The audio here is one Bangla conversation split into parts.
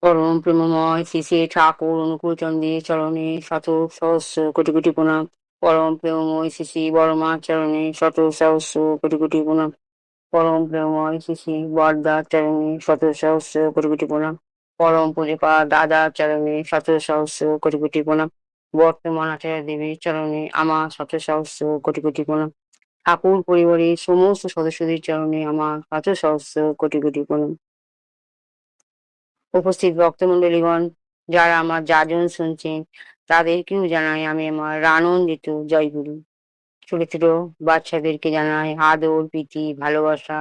পরম প্রেমময় শ্রী শ্রী ঠাকুর অনুকূলচন্দ্রের চরণে শত সহস্র কোটি কোটি প্রণাম। পরম প্রেমময় শ্রী শ্রী বড়মার চরণে শত সহস্র কোটি কোটি প্রণাম। পরম প্রেমময় শ্রী শ্রী বরদার চরণে শত সহস্র কোটি কোটি প্রণাম। পরম পূজা দাদার চরণে শত সহস্র কোটি কোটি প্রণাম। বর্তমান আচার্য দেবীর চরণে আমার শত সহস্র কোটি কোটি প্রণাম। ঠাকুর পরিবারের সমস্ত সদস্যদের চরণে আমার শত সহস্র কোটি কোটি প্রণাম। উপস্থিত ভক্তমন্ডলীগণ, যারা আমার যাজন শুনছেন, তাদেরকেও জানাই আমি আমার আনন্দিত জয়গুরু। ছোট ছোট বাচ্চাদেরকে জানাই আদর প্রীতি ভালোবাসা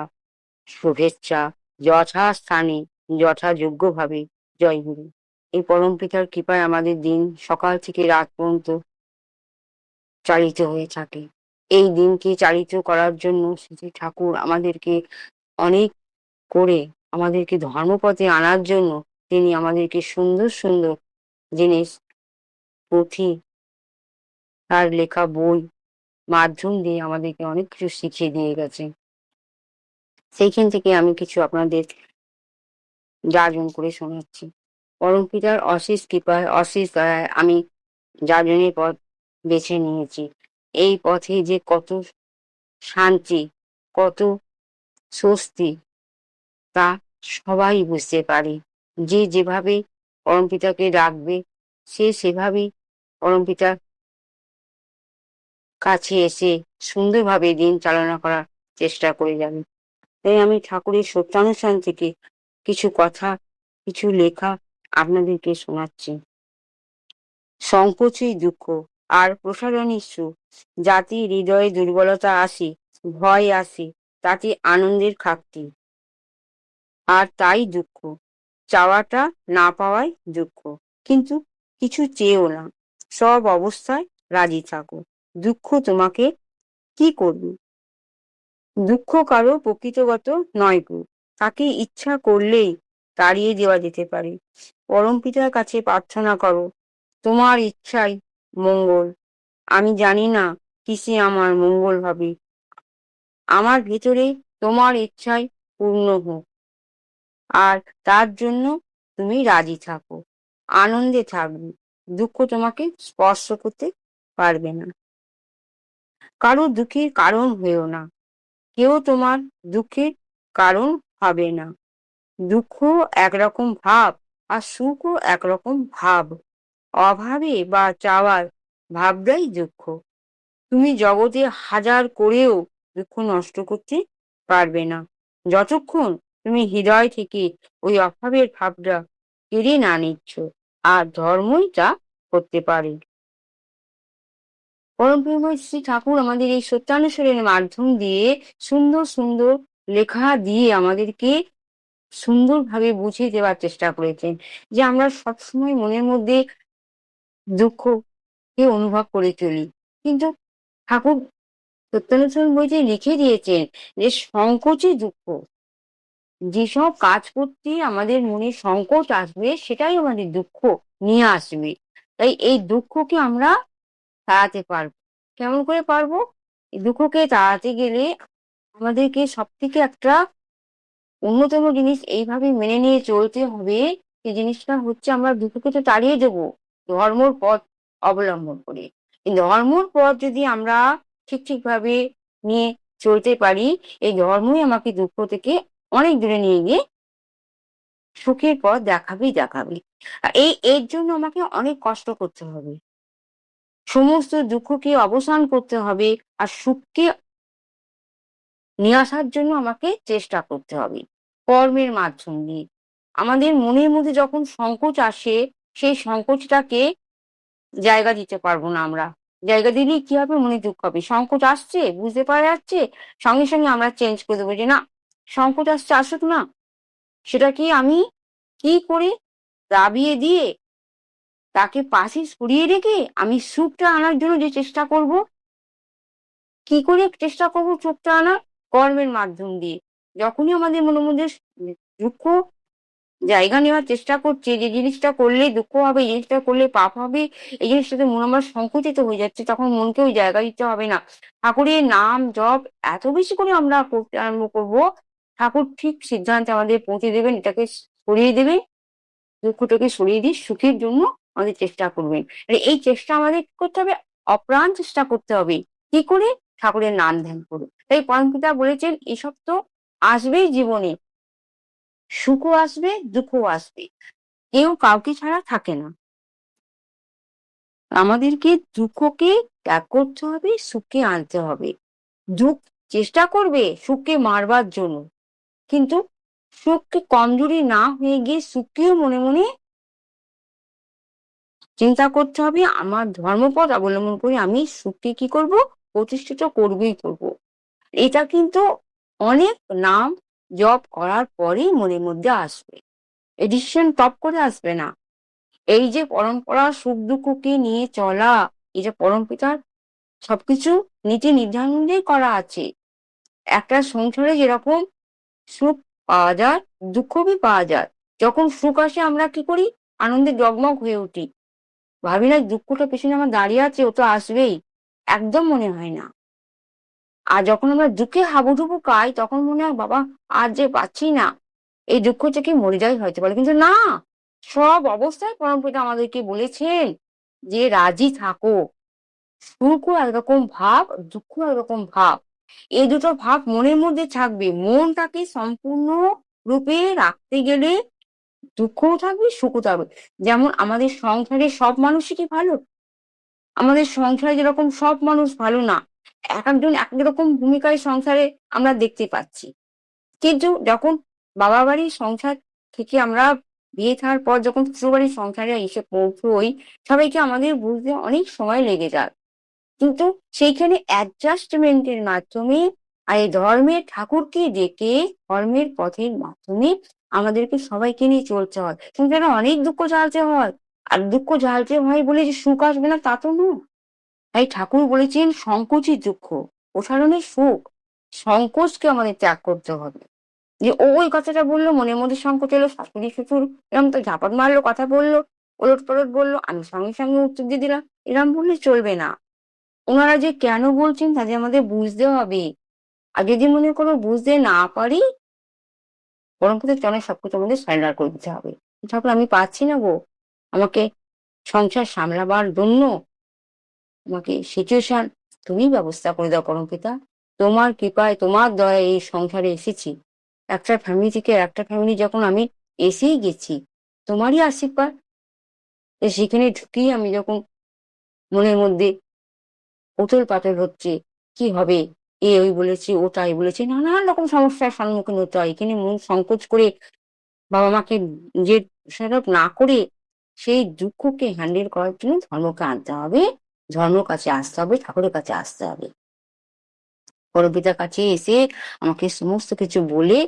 শুভেচ্ছা, যথাস্থানে যথাযোগ্যভাবে জয়গুরু। এই পরম পিতার কৃপায় আমাদের দিন সকাল থেকে রাত পর্যন্ত চালিত হয়ে থাকে। এই দিনকে চালিত করার জন্য শ্রী ঠাকুর আমাদেরকে অনেক করে আমাদেরকে ধর্মপথে আনার জন্য তিনি আমাদেরকে সুন্দর সুন্দর জিনিস, পুঁথি, তার লেখা বই মাধ্যম দিয়ে আমাদেরকে অনেক কিছু শিখিয়ে দিয়ে গেছে। সেইখান থেকে আমি কিছু আপনাদের যাজন করে শোনাচ্ছি। পরম পিতার অশেষ কৃপায় অশেষ দয়ায় আমি যাজনের পথ বেছে নিয়েছি। এই পথে যে কত শান্তি, কত স্বস্তি, তা সবাই বুঝতে পারে। যে যেভাবে পরমপিতাকে ডাকবে, সে সেভাবেই পরমপিতার কাছে এসে সুন্দরভাবে দিন চালনা করার চেষ্টা করে যাবে। তাই আমি ঠাকুরের সত্যানুষ্ঠান থেকে কিছু কথা, কিছু লেখা আপনাদেরকে শোনাচ্ছি। সংকোচই দুঃখ আর প্রসারণই সুখ। জাতির হৃদয়ে দুর্বলতা আসে, ভয় আসে, তাতে আনন্দের খাকতি, আর তাই দুঃখ। চাওয়াটা না পাওয়াই দুঃখ। কিন্তু কিছু চেয়েও না, সব অবস্থায় রাজি থাকো। দুঃখ তোমাকে কি করবে? দুঃখ কারো প্রকৃতগত নয় গো, তাকে ইচ্ছা করলেই তাড়িয়ে দেওয়া যেতে পারে। পরম পিতার কাছে প্রার্থনা করো, তোমার ইচ্ছাই মঙ্গল। আমি জানি না কিসে আমার মঙ্গল হবে, আমার ভেতরে তোমার ইচ্ছাই পূর্ণ হোক, আর তার জন্য তুমি রাজি থাকো, আনন্দে থাকবে। দুঃখ তোমাকে স্পর্শ করতে পারবে না। কারো দুঃখের কারণ হয়েও না, কেউ তোমার দুঃখের কারণ হবে না। দুঃখ একরকম ভাব, আর সুখও একরকম ভাব। অভাবে বা চাওয়ার ভাবটাই দুঃখ। তুমি জগতে হাজার করেও দুঃখ নষ্ট করতে পারবে না, যতক্ষণ তুমি হৃদয় থেকে ওই অভাবের ভাবটা কেড়ে না নিচ্ছ। আর ধর্মই তা করতে পারে। পরম প্রেমময় শ্রী ঠাকুর আমাদের এই সত্যানুসরণের মাধ্যম দিয়ে সুন্দর সুন্দর লেখা দিয়ে আমাদেরকে সুন্দরভাবে বুঝিয়ে দেওয়ার চেষ্টা করেছেন, যে আমরা সবসময় মনের মধ্যে দুঃখকে অনুভব করে চলি। কিন্তু ঠাকুর সত্যানুসরণ বইতে লিখে দিয়েছেন যে সংকোচই দুঃখ। যেসব কাজ করতে আমাদের মনে সংকোচ আসবে, সেটাই আমাদের দুঃখ নিয়ে আসবে। তাই এই দুঃখকে আমরা তাড়াতে পারবো। কেমন করে পারবো? এই দুঃখকে তাড়াতে গেলে আমাদেরকে সব থেকে একটা অন্যতম জিনিস এইভাবে মেনে নিয়ে চলতে হবে। সেই জিনিসটা হচ্ছে, আমরা দুঃখকে তো তাড়িয়ে দেবো ধর্মর পথ অবলম্বন করে। এই ধর্মর পথ যদি আমরা ঠিক ভাবে নিয়ে চলতে পারি, এই ধর্মই আমাকে দুঃখ থেকে অনেক দূরে নিয়ে গিয়ে সুখের পথ দেখাবে। এর জন্য আমাকে অনেক কষ্ট করতে হবে, সমস্ত দুঃখকে অবসান করতে হবে, আর সুখকে নিয়ে আসার জন্য আমাকে চেষ্টা করতে হবে কর্মের মাধ্যম দিয়ে। আমাদের মনের মধ্যে যখন সংকোচ আসে, সেই সংকোচটাকে জায়গা দিতে পারবো না আমরা। জায়গা দিলেই কি হবে? মনে দুঃখ হবে। সংকোচ আসছে, বুঝতে পারা যাচ্ছে, সঙ্গে সঙ্গে আমরা চেঞ্জ করে দেবো যে না, সংকোচ আসছে, আসুক না। সেটাকে আমি কি করে দাবিয়ে দিয়ে তাকে পাশে সরিয়ে রেখে আমি সুখটা আনার জন্য যে চেষ্টা করব। কি করে চেষ্টা করব সুখটা আনার? কর্মের মাধ্যম দিয়ে। যখনই আমাদের মনের মধ্যে দুঃখ জায়গা নেওয়ার চেষ্টা করছে, যে জিনিসটা করলে দুঃখ হবে, এই জিনিসটা করলে পাপ হবে, এই জিনিসটাতে মন আমার সংকুচিত হয়ে যাচ্ছে, তখন মনকে ওই জায়গা দিতে হবে না। ঠাকুরের নাম জপ এত বেশি করে আমরা করতে আরম্ভ করবো, ঠাকুর ঠিক সিদ্ধান্তে আমাদের পৌঁছে দেবেন, এটাকে সরিয়ে দেবেন, দুঃখটাকে সরিয়ে দিয়ে সুখের জন্য আমাদের চেষ্টা করবেন। এই চেষ্টা আমাদের কি করতে হবে? অপ্রাণ চেষ্টা করতে হবে। কি করে? ঠাকুরের নাম ধ্যান করে। তাই পরমপিতা বলেছেন এসব তো আসবেই জীবনে। সুখও আসবে, দুঃখও আসবে। কেউ কাউকে ছাড়া থাকে না। আমাদেরকে দুঃখকে ত্যাগ করতে হবে, সুখকে আনতে হবে। দুঃখ চেষ্টা করবে সুখকে মারবার জন্য, কিন্তু সুখকে কমজোরি না হয়ে গিয়ে সুখকেও মনে মনে চিন্তা করতে হবে, আমার ধর্মপথ অবলম্বন করে আমি সুখকে কি করব? প্রতিষ্ঠিত করবই করব। এটা কিন্তু অনেক নাম জপ করার পরেই মনের মধ্যে আসবে। এই ডিসিশন টপ করে আসবে না। এই যে পরম্পরা সুখ দুঃখকে নিয়ে চলা, এটা পরমপিতার সবকিছু নীতি নির্ধারণেই করা আছে। একটা সংসারে যেরকম সুখ পাওয়া যায়, দুঃখই পাওয়া যায়। যখন সুখ আসে আমরা কি করি? আনন্দে জগমগ হয়ে উঠি। ভাবি না দুঃখটা পেছনে আমার দাঁড়িয়ে আছে, ও তো আসবেই। একদম মনে হয় না। আর যখন আমরা দুঃখে হাবুডুবু খাই তখন মনে হয় বাবা আর যে পাচ্ছি না, এই দুঃখ থেকে মরে যাই হয়তো পারে। কিন্তু না, সব অবস্থায় পরমপিতা আমাদেরকে বলেছেন যে রাজি থাকো। সুখও একরকম ভাব, দুঃখ একরকম ভাব। এই দুটো ভাব মনের মধ্যে থাকবে। মনটাকে সম্পূর্ণ রূপে রাখতে গেলে দুঃখও থাকবে, সুখও থাকবে। যেমন আমাদের সংসারে সব মানুষই কি ভালো? আমাদের সংসারে যেরকম সব মানুষ ভালো না। একেকজন এক এক রকম ভূমিকায় সংসারে আমরা দেখতে পাচ্ছি। কিন্তু যখন বাবা বাড়ির সংসার থেকে আমরা বিয়ে থাকার পর যখন শ্বশুরবাড়ির সংসারে এসে পৌঁছই, সবাইকে আমাদের বুঝতে অনেক সময় লেগে যায়। কিন্তু সেইখানে অ্যাডজাস্টমেন্টের মাধ্যমে আর এই ধর্মের ঠাকুরকে ডেকে ধর্মের পথের মাধ্যমে আমাদেরকে সবাইকে নিয়ে চলতে হয়। সংসারে অনেক দুঃখ ঝালতে হয়। আর দুঃখ ঝালতে হয় বলে যে সুখ আসবে না তা তো নয়। তাই ঠাকুর বলেছেন সংকোচই দুঃখ, প্রসারণের সুখ। সংকোচকে আমাদের ত্যাগ করতে হবে। যে ও ওই কথাটা বললো, মনের মধ্যে সংকোচ এলো, শাশুড়ি শ্বশুর এরকম তো ঝাপট মারলো, কথা বললো, ওলট পালট বললো, আমি সঙ্গে সঙ্গে উত্তর দিয়ে দিলাম, এরকম বললে চলবে না। ওনারা যে কেন বলছেন তা যে আমাদের বুঝতে হবে। আর যদি মনে করো বুঝতে না পারি, পরমপিতার চরণে সবকিছু আমাদের সারেন্ডার করে দিতে হবে। ঠাকুর আমি পাচ্ছি না গো, আমাকে সংসার সামলাবার জন্য আমাকে সিচুয়েশন তুমি ব্যবস্থা করে দাও পরমপিতা। তোমার কৃপায় তোমার দয়ায় এই সংসারে এসেছি। একটা ফ্যামিলি থেকে একটা ফ্যামিলি যখন আমি এসেই গেছি, তোমারই আশীর্বাদ। সেখানে ঢুকেই আমি যখন মনের মধ্যে উথল পাথল হচ্ছে, কি হবে, এ ওই বলেছে ও তাই বলেছে, নানান রকম সমস্যার সম্মুখীন হতে হয়। এখানে মন সংকোচ করে বাবা মাকে যে দোষারোপ না করে সেই দুঃখকে হ্যান্ডেল করার জন্য ধর্মকে আনতে হবে, ধর্মের কাছে আসতে হবে, ঠাকুরের কাছে আসতে হবে। পরপিতার কাছে এসে আমাকে সমস্ত কিছু বলে,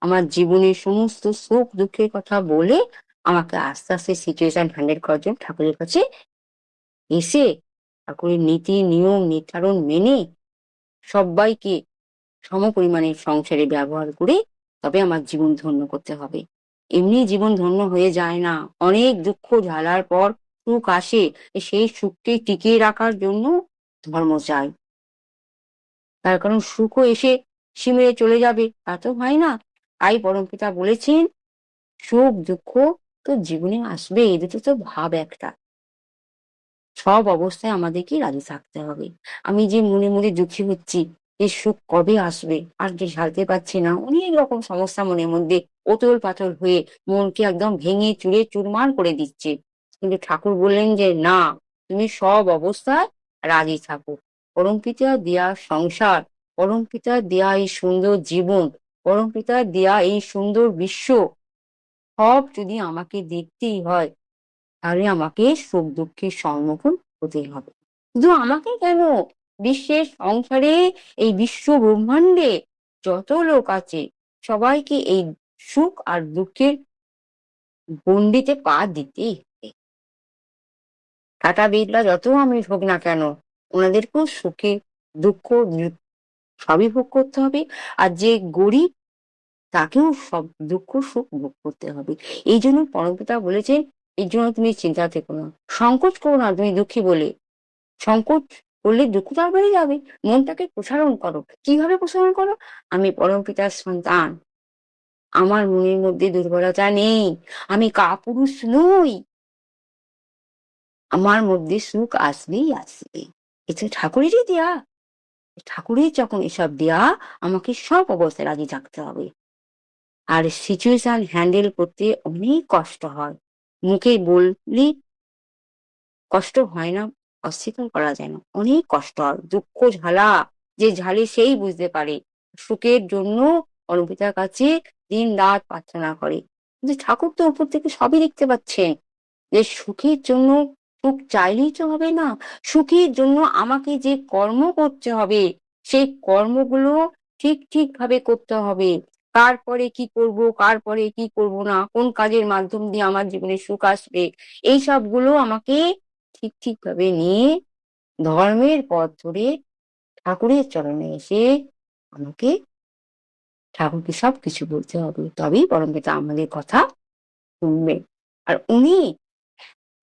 আমার জীবনের সমস্ত সুখ দুঃখের কথা বলে আমাকে আস্তে আস্তে সিচুয়েশন হ্যান্ডেল করার জন্য ঠাকুরের কাছে এসে ঠাকুরের নীতি নিয়ম নির্ধারণ মেনে সবাইকে সমপরিমাণে সংসারে ব্যবহার করে তবে আমার জীবন ধন্য করতে হবে। এমনি জীবন ধন্য হয়ে যায় না। অনেক দুঃখ ঝালার পর সুখ আসে। সেই সুখকে টিকিয়ে রাখার জন্য ধর্ম চাই। তার কারণ সুখও এসে শিমিরে চলে যাবে, তা তো হয় না। তাই পরমপিতা বলেছেন সুখ দুঃখ তো জীবনে আসবে, এই দুটো তো ভাব একটা। সব অবস্থায় আমাদেরকে রাজি থাকতে হবে। আমি যে মনে মনে দুঃখী হচ্ছি, এর সুখ কবে আসবে আর যে ঝালতে পারছি না, অনেক রকম সমস্যা মনের মধ্যে ওতল পাতল হয়ে মনকে একদম ভেঙে চুরে চুরমার করে দিচ্ছে। কিন্তু ঠাকুর বললেন যে না, তুমি সব অবস্থায় রাজি থাকো। পরমপিতা দেয়া সংসার, পরমপিতা দেয়া এই সুন্দর জীবন, পরমপিতা দেয়া এই সুন্দর বিশ্ব, সব যদি আমাকে দেখতেই হয় তাহলে আমাকে সুখ দুঃখের সম্মুখীন হতেই হবে। শুধু আমাকে কেন, বিশ্বের সংসারে এই বিশ্ব ব্রহ্মাণ্ডে যত লোক আছে সবাইকে এই সুখ আর দুঃখের গণ্ডিতে পা দিতেই হবে। টাটা বিড়লা যত আমি হোক না কেন, ওনাদেরকেও সুখে দুঃখ সবই ভোগ করতে হবে। আর যে গরিব তাকেও সব দুঃখ সুখ ভোগ করতে হবে। এই জন্য পরমপিতা বলেছেন, এই জন্য তুমি চিন্তা থেকো না, সংকোচ করো না তুমি দুঃখী বলে। সংকোচ করলে দুঃখ তো আর বেড়ে যাবে। মনটাকে প্রসারণ করো। কিভাবে প্রসারণ করো? আমি পরমপিতার সন্তান, আমার মনের মধ্যে দুর্বলতা নেই, আমি কাপুরুষ নই, আমার মধ্যে সুখ আসবেই আসবে। এটা ঠাকুরেরই দেয়া। ঠাকুরের যখন এসব দেয়া, আমাকে সব অবস্থায় রাজি থাকতে হবে। আর সিচুয়েশন হ্যান্ডেল করতে অনেক কষ্ট হয়। মুখে বললে কষ্ট হয় না, অস্বীকার করা যায় না। অনেক কষ্ট হয়। দুঃখ ঝালা, যে ঝালে সেই বুঝতে পারে। সুখের জন্য অনুপিতার কাছে দিন-রাত প্রার্থনা করে। কিন্তু ঠাকুর তো উপর থেকে সবই দেখতে পাচ্ছেন। যে সুখের জন্য সুখ চাইলেই তো হবে না। সুখের জন্য আমাকে যে কর্ম করতে হবে, সেই কর্মগুলো ঠিক ভাবে করতে হবে। কার পরে কি করব, কার পরে কি করব না, কোন কাজের মাধ্যম দিয়ে আমার জীবনে সুখ আসবে, এই সবগুলো আমাকে ঠিকভাবে নিয়ে ধর্মের পথ ধরে ঠাকুরের চরণে এসে আমাকে ঠাকুরকে সবকিছু বলতে হবে। তবেই পরমপিতা আমাদের কথা শুনবেন। আর উনি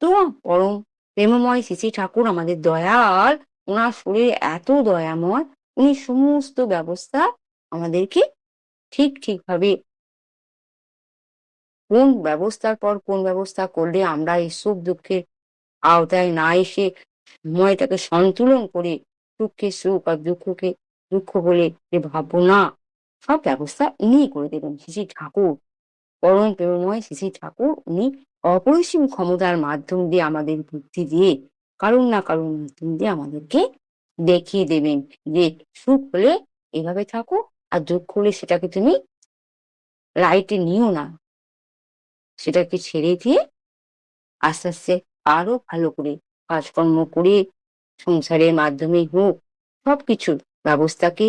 তো পরম প্রেমময় শ্রী শ্রী ঠাকুর আমাদের দয়াল, উনার শরীর এত দয়াময়, উনি সমস্ত ব্যবস্থা আমাদেরকে ঠিকভাবে কোন ব্যবস্থার পর কোন ব্যবস্থা করলে আমরা এই সুখ দুঃখের আওতায় না এসে সময়টাকে সন্তুলন করে সুখকে সুখ আর দুঃখকে দুঃখ বলে যে ভাববো না, সব ব্যবস্থা উনিই করে দেবেন। শ্রী শ্রী ঠাকুর, পরম প্রেমময় শ্রী শ্রী ঠাকুর, উনি অপরিসীম ক্ষমতার মাধ্যম দিয়ে আমাদের বুদ্ধি দিয়ে কারুর না কারুর মাধ্যম দিয়ে আমাদেরকে দেখিয়ে দেবেন যে সুখ হলে এভাবে থাকো, আর দুঃখ হলে সেটাকে তুমি লাইটে নিও না, সেটাকে ছেড়ে দিয়ে আস্তে আরো ভালো করে কাজকর্ম করে সংসারের মাধ্যমে হোক সবকিছুর ব্যবস্থাকে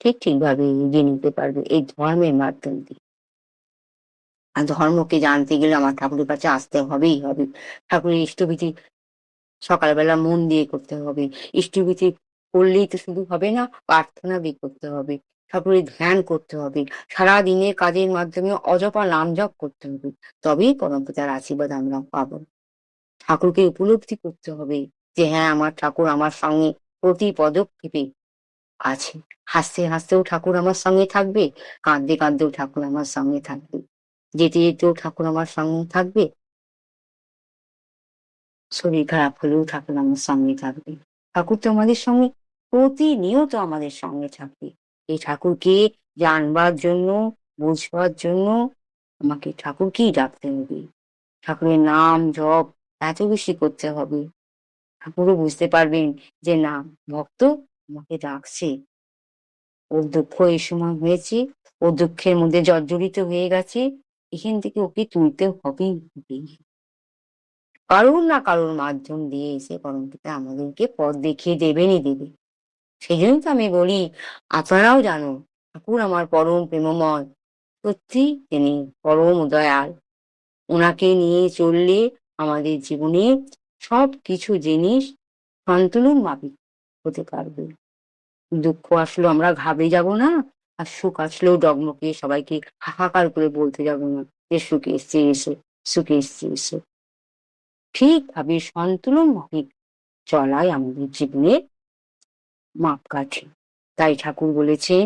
ঠিকভাবে এগিয়ে নিতে পারবে এই ধর্মের মাধ্যম দিয়ে। আর ধর্মকে জানতে গেলে আমার ঠাকুরের কাছে আসতে হবেই হবে। ঠাকুরের ইষ্টভীতি সকালবেলা মন দিয়ে করতে হবে। ইষ্টভীতি করলেই তো শুধু হবে না, প্রার্থনা দিয়ে করতে হবে। ঠাকুরের ধ্যান করতে হবে। সারাদিনের কাজের মাধ্যমে অজপা নাম জপ করতে হবে। তবেই পরমপিতার আশীর্বাদ আমরা পাবো। ঠাকুরকে উপলব্ধি করতে হবে যে হ্যাঁ, আমার ঠাকুর আমার সঙ্গে প্রতি পদক্ষেপে আছে। হাসতেও ঠাকুর আমার সঙ্গে থাকবে, কাঁদতেও ঠাকুর আমার সঙ্গে থাকবে, যেতেও ঠাকুর আমার সঙ্গে থাকবে, শরীর খারাপ হলেও ঠাকুর আমার সঙ্গে থাকবে। ঠাকুর তো আমাদের সঙ্গে প্রতিনিয়ত আমাদের সঙ্গে থাকবে। এই ঠাকুরকে জানবার জন্য, বুঝবার জন্য আমাকে ঠাকুরকেই ডাকতে হবে। ঠাকুরের নাম জপ এত বেশি করতে হবে, ঠাকুরও বুঝতে পারবেন যে না, ভক্ত আমাকে ডাকছে, ওর দুঃখ এই সময় হয়েছে, ও দুঃখের মধ্যে জর্জরিত হয়ে গেছে, এখান থেকে ওকে তুলতে হবেই হবে। কারুর না কারুর মাধ্যম দিয়ে এসে পরমপিতা আমাদেরকে পথ দেখিয়ে দেবেনই দেবে। সেই জন্য তো আমি বলি, আপনারাও জানুন ঠাকুর আমার পরম প্রেমময়, সত্যি তিনি পরম দয়াল। ওনাকে নিয়ে চললে আমাদের জীবনে সবকিছু জিনিস সন্তুলন মাফিক হতে পারবে। দুঃখ আসলেও আমরা ঘাবড়ে যাব না, আর সুখ আসলেও ডগমগিয়ে সবাইকে হাহাকার করে বলতে যাব না যে সুখে এসছে এসো, সুখে এসছে এসো। ঠিকভাবে সন্তুলন মাফিক চলাই আমাদের জীবনের মাপকাঠি। তাই ঠাকুর বলেছেন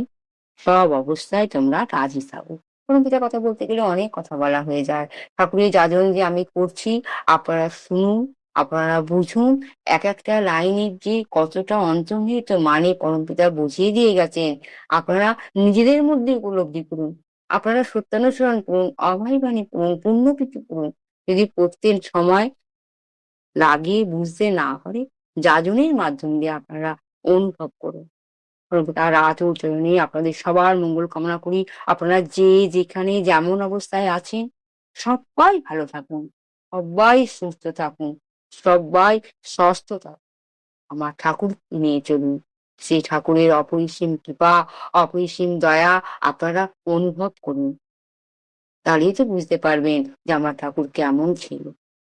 সব অবস্থায় তোমরা রাজি থাকো। পরমপিতার কথা বলতে গেলে অনেক কথা বলা হয়ে যায়। ঠাকুরের যাজন যে আমি করছি, আপনারা শুনুন, আপনারা বুঝুন, একটা লাইনের যে কতটা অন্তর্নিহিত মানে পরমপিতা বুঝিয়ে দিয়ে গেছেন, আপনারা নিজেদের মধ্যে উপলব্ধি করুন। আপনারা সত্যানুসরণ করুন, অভয় বাণী পড়ুন, পুণ্য কিছু করুন। যদি প্রত্যেক সময় লাগিয়ে বুঝতে না পারে, যাজনের মাধ্যম দিয়ে আপনারা অনুভব করুন। তার আঁচল চরণে আপনাদের সবার মঙ্গল কামনা করি। আপনারা যে যেখানে যেমন অবস্থায় আছেন, সব্বাই ভালো থাকুন, সব্বাই সুস্থ থাকুন, সব্বাই স্বস্থ থাকুন। আমার ঠাকুর নিয়ে চলুন। সেই ঠাকুরের অপরিসীম কৃপা, অপরিসীম দয়া আপনারা অনুভব করুন। তাহলেই তো বুঝতে পারবেন যে আমার ঠাকুর কেমন ছিল,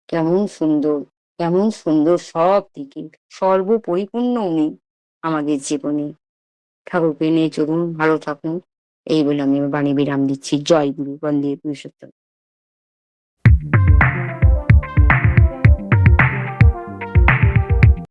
কেমন সুন্দর, কেমন সুন্দর সব দিকে সর্বপরিপূর্ণ উনি আমাদের জীবনে। ঠাকুরকে নিয়ে চলুন, ভালো থাকুন। এই বলে আমি আমার বাণী বিরাম দিচ্ছি। জয় গুরু, বন্দে পুরুষোত্তম।